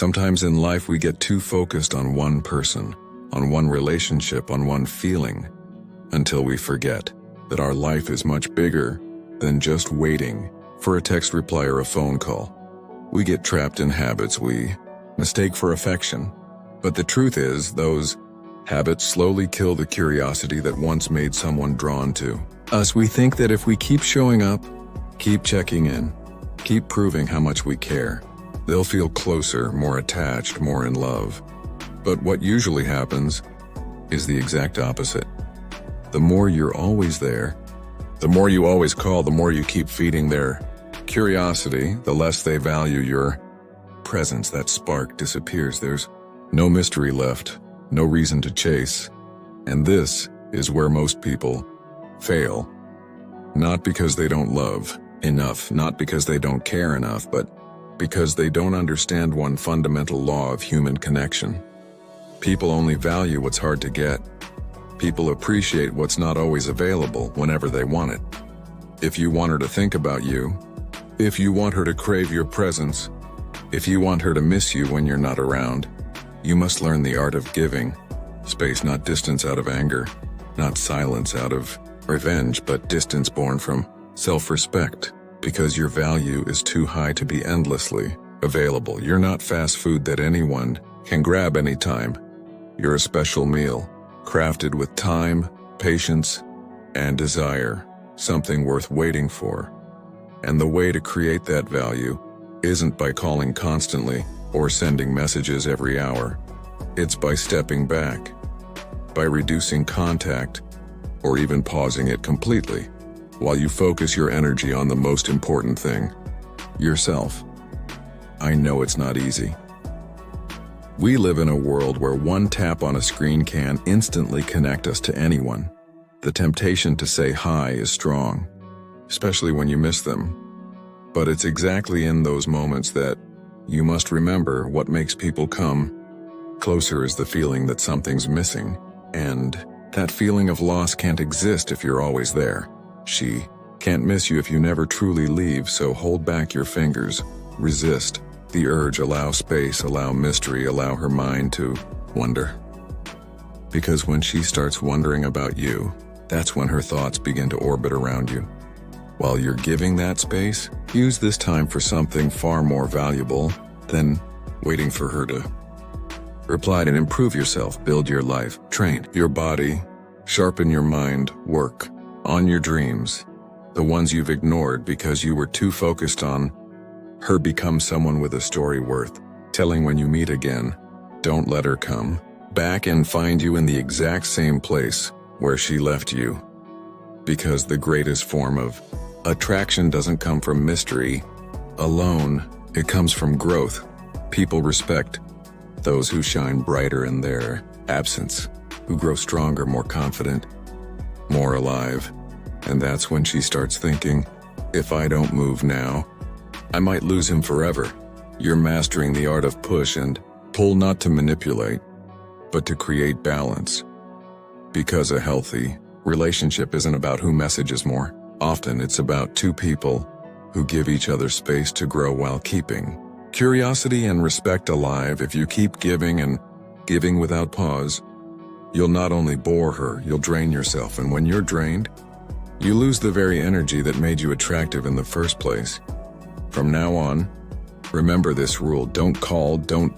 Sometimes in life we get too focused on one person, on one relationship, on one feeling, until we forget that our life is much bigger than just waiting for a text reply or a phone call. We get trapped in habits we mistake for affection, but the truth is those habits slowly kill the curiosity that once made someone drawn to us. We think that if we keep showing up, keep checking in, keep proving how much we care, they'll feel closer, more attached, more in love. But what usually happens is the exact opposite. The more you're always there, the more you always call, the more you keep feeding their curiosity, the less they value your presence. That spark disappears. There's no mystery left, no reason to chase. And this is where most people fail. Not because they don't love enough, not because they don't care enough, but because they don't understand one fundamental law of human connection. People only value what's hard to get. People appreciate what's not always available whenever they want it. If you want her to think about you, if you want her to crave your presence, if you want her to miss you when you're not around, you must learn the art of giving. Space, not distance out of anger, not silence out of revenge, but distance born from self-respect. Because your value is too high to be endlessly available. You're not fast food that anyone can grab anytime. You're a special meal, crafted with time, patience, and desire, something worth waiting for. And the way to create that value isn't by calling constantly or sending messages every hour. It's by stepping back, by reducing contact, or even pausing it completely, while you focus your energy on the most important thing, yourself. I know it's not easy. We live in a world where one tap on a screen can instantly connect us to anyone. The temptation to say hi is strong, especially when you miss them. But it's exactly in those moments that you must remember what makes people come closer is the feeling that something's missing. And that feeling of loss can't exist if you're always there. She can't miss you if you never truly leave, so hold back your fingers, resist the urge, allow space, allow mystery, allow her mind to wonder. Because when she starts wondering about you, that's when her thoughts begin to orbit around you. While you're giving that space, use this time for something far more valuable than waiting for her to reply. And improve yourself, build your life, train your body, sharpen your mind, work on your dreams, the ones you've ignored because you were too focused on her. Become someone with a story worth telling when you meet again. Don't let her come back and find you in the exact same place where she left you. Because the greatest form of attraction doesn't come from mystery alone, it comes from growth. People respect those who shine brighter in their absence, who grow stronger, more confident, more alive. And that's when she starts thinking, if I don't move now, I might lose him forever. You're mastering the art of push and pull, not to manipulate, but to create balance. Because a healthy relationship isn't about who messages more. Often it's about two people who give each other space to grow while keeping curiosity and respect alive. If you keep giving and giving without pause, you'll not only bore her, you'll drain yourself. And when you're drained, you lose the very energy that made you attractive in the first place. From now on, remember this rule: don't call, don't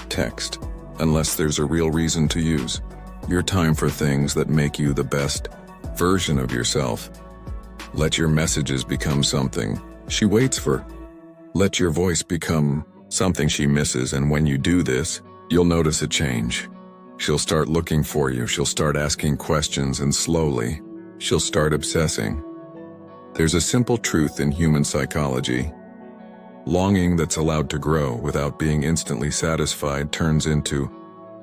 text, unless there's a real reason to use your time for things that make you the best version of yourself. Let your messages become something she waits for. Let your voice become something she misses, and when you do this, you'll notice a change. She'll start looking for you, she'll start asking questions, and slowly, she'll start obsessing. There's a simple truth in human psychology. Longing that's allowed to grow without being instantly satisfied turns into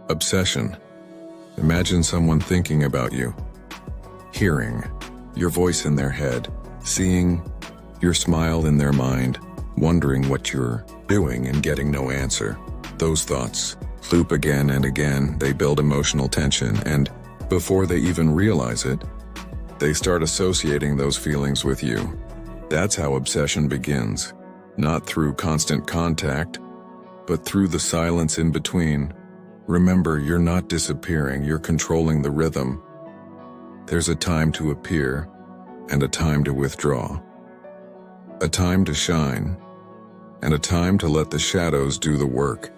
obsession. Imagine someone thinking about you, hearing your voice in their head, seeing your smile in their mind, wondering what you're doing and getting no answer. Those thoughts loop again and again. They build emotional tension, and before they even realize it, they start associating those feelings with you. That's how obsession begins. Not through constant contact, But through the silence in between, remember you're not disappearing, you're controlling the rhythm. There's a time to appear and a time to withdraw. A time to shine and a time to let the shadows do the work.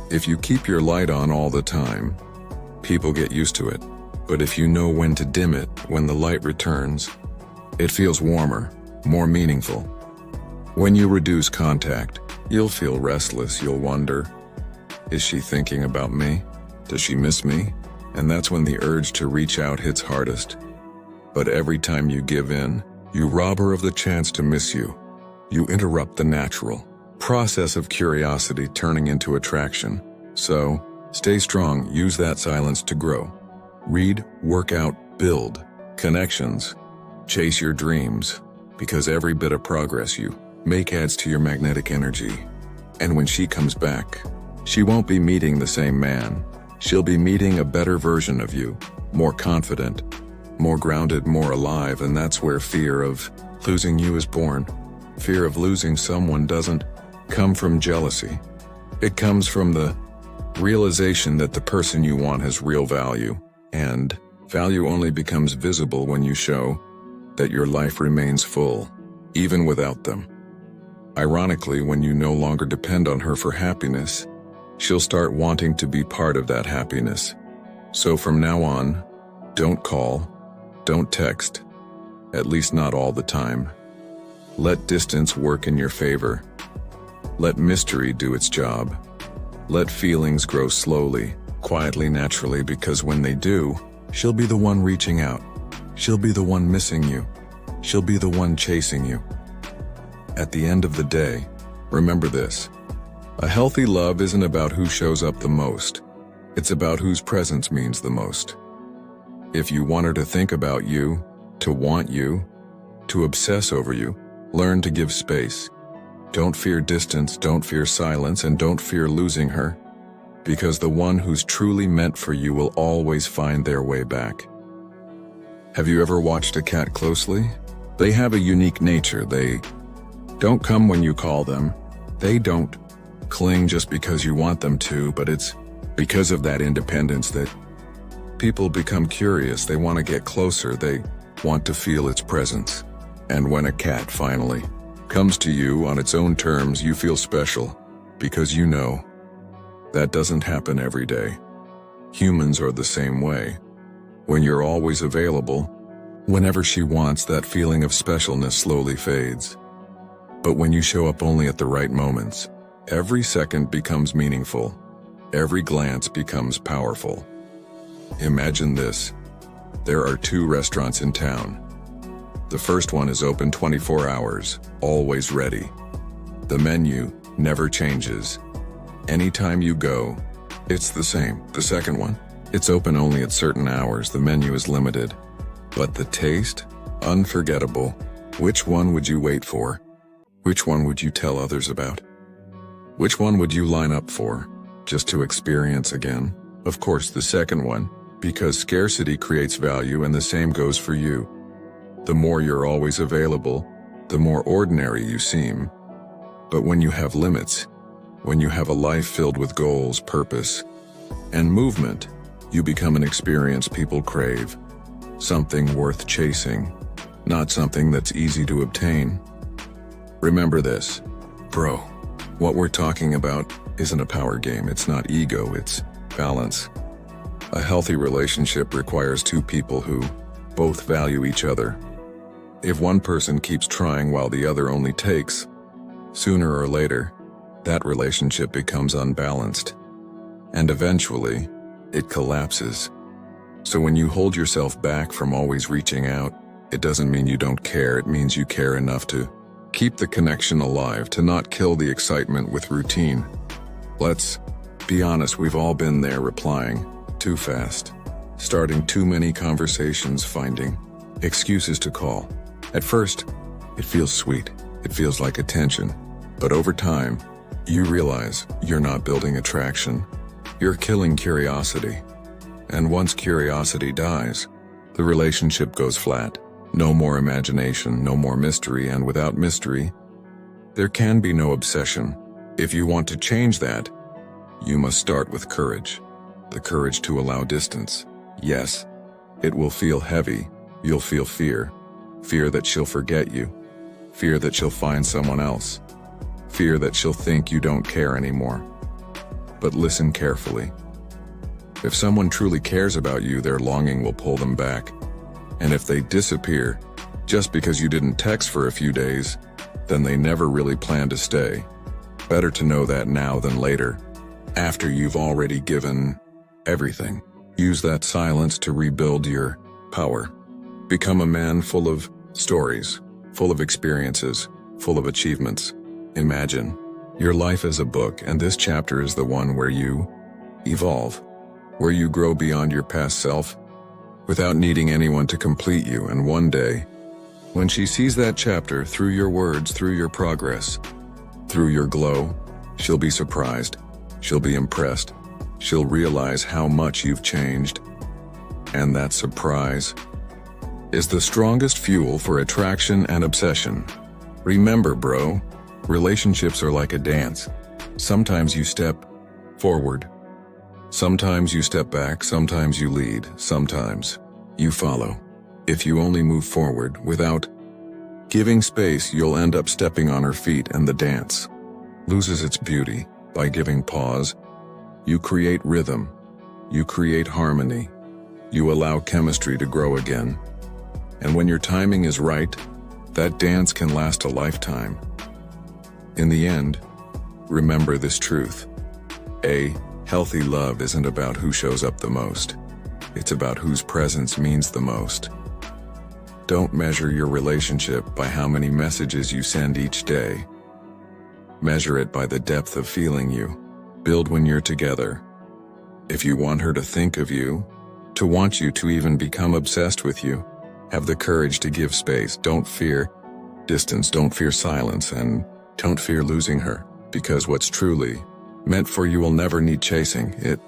If you keep your light on all the time, people get used to it. But if you know when to dim it, when the light returns, it feels warmer, more meaningful. When you reduce contact, you'll feel restless, you'll wonder, is she thinking about me? Does she miss me? And that's when the urge to reach out hits hardest. But every time you give in, you rob her of the chance to miss you. You interrupt the natural process of curiosity turning into attraction. So, stay strong, use that silence to grow. Read, work out, build connections. Chase your dreams, because every bit of progress you make adds to your magnetic energy. And when she comes back, she won't be meeting the same man. She'll be meeting a better version of you, more confident, more grounded, more alive, and that's where fear of losing you is born. Fear of losing someone doesn't come from jealousy. It comes from the realization that the person you want has real value, and value only becomes visible when you show that your life remains full, even without them. Ironically, when you no longer depend on her for happiness, she'll start wanting to be part of that happiness. So from now on, don't call, don't text, at least not all the time. Let distance work in your favor. Let mystery do its job. Let feelings grow slowly, quietly, naturally, because when they do, she'll be the one reaching out. She'll be the one missing you. She'll be the one chasing you. At the end of the day, remember this. A healthy love isn't about who shows up the most. It's about whose presence means the most. If you want her to think about you, to want you, to obsess over you, learn to give space. Don't fear distance, don't fear silence, and don't fear losing her, because the one who's truly meant for you will always find their way back. Have you ever watched a cat closely? They have a unique nature. They don't come when you call them. They don't cling just because you want them to, but it's because of that independence that people become curious. They want to get closer. They want to feel its presence. And when a cat finally comes to you on its own terms, you feel special, because you know that doesn't happen every day. Humans are the same way. When you're always available, whenever she wants, that feeling of specialness slowly fades. But when you show up only at the right moments, every second becomes meaningful. Every glance becomes powerful. Imagine this. There are 2 restaurants in town. The first one is open 24 hours, always ready. The menu never changes. Anytime you go, it's the same. The second one, it's open only at certain hours. The menu is limited. But the taste? Unforgettable. Which one would you wait for? Which one would you tell others about? Which one would you line up for, just to experience again? Of course, the second one, because scarcity creates value, and the same goes for you. The more you're always available, the more ordinary you seem. But when you have limits, when you have a life filled with goals, purpose, and movement, you become an experience people crave. Something worth chasing, not something that's easy to obtain. Remember this, bro. What we're talking about isn't a power game. It's not ego, it's balance. A healthy relationship requires 2 people who both value each other. If one person keeps trying while the other only takes, sooner or later, that relationship becomes unbalanced. And eventually, it collapses. So when you hold yourself back from always reaching out, it doesn't mean you don't care. It means you care enough to keep the connection alive, to not kill the excitement with routine. Let's be honest, we've all been there, replying too fast, starting too many conversations, finding excuses to call. At first, it feels sweet. It feels like attention. But over time, you realize you're not building attraction. You're killing curiosity. And once curiosity dies, the relationship goes flat. No more imagination, no more mystery, and without mystery, there can be no obsession. If you want to change that, you must start with courage. The courage to allow distance. Yes, it will feel heavy. You'll feel fear. Fear that she'll forget you. Fear that she'll find someone else. Fear that she'll think you don't care anymore. But listen carefully. If someone truly cares about you, their longing will pull them back. And if they disappear, just because you didn't text for a few days, then they never really plan to stay. Better to know that now than later, after you've already given everything. Use that silence to rebuild your power. Become a man full of stories, full of experiences, full of achievements. Imagine your life as a book, and this chapter is the one where you evolve, where you grow beyond your past self, without needing anyone to complete you. And one day, when she sees that chapter, through your words, through your progress, through your glow, she'll be surprised, she'll be impressed, she'll realize how much you've changed. And that surprise is the strongest fuel for attraction and obsession. Remember, bro, relationships are like a dance. Sometimes you step forward, sometimes you step back, sometimes you lead, sometimes you follow. If you only move forward without giving space, you'll end up stepping on her feet, and the dance loses its beauty. By giving pause, you create rhythm, you create harmony, you allow chemistry to grow again. And when your timing is right, that dance can last a lifetime. In the end, remember this truth. A healthy love isn't about who shows up the most. It's about whose presence means the most. Don't measure your relationship by how many messages you send each day. Measure it by the depth of feeling you build when you're together. If you want her to think of you, to want you, to even become obsessed with you, have the courage to give space. Don't fear distance, don't fear silence, and don't fear losing her, because what's truly meant for you will never need chasing. It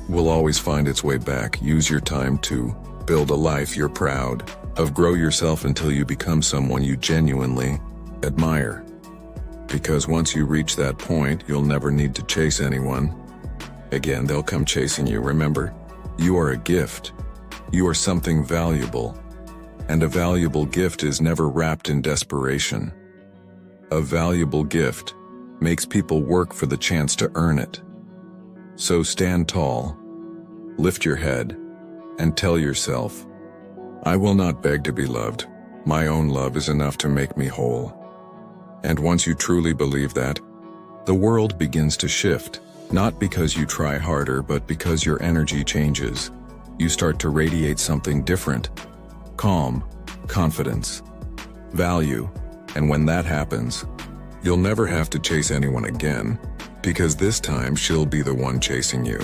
will always find its way back. Use your time to build a life you're proud of. Grow yourself until you become someone you genuinely admire. Because once you reach that point, you'll never need to chase anyone again. They'll come chasing you. Remember, you are a gift. You are something valuable. And a valuable gift is never wrapped in desperation. A valuable gift makes people work for the chance to earn it. So stand tall, lift your head, and tell yourself, I will not beg to be loved. My own love is enough to make me whole. And once you truly believe that, the world begins to shift, not because you try harder, but because your energy changes. You start to radiate something different: calm, confidence, value. And when that happens, you'll never have to chase anyone again, because this time she'll be the one chasing you.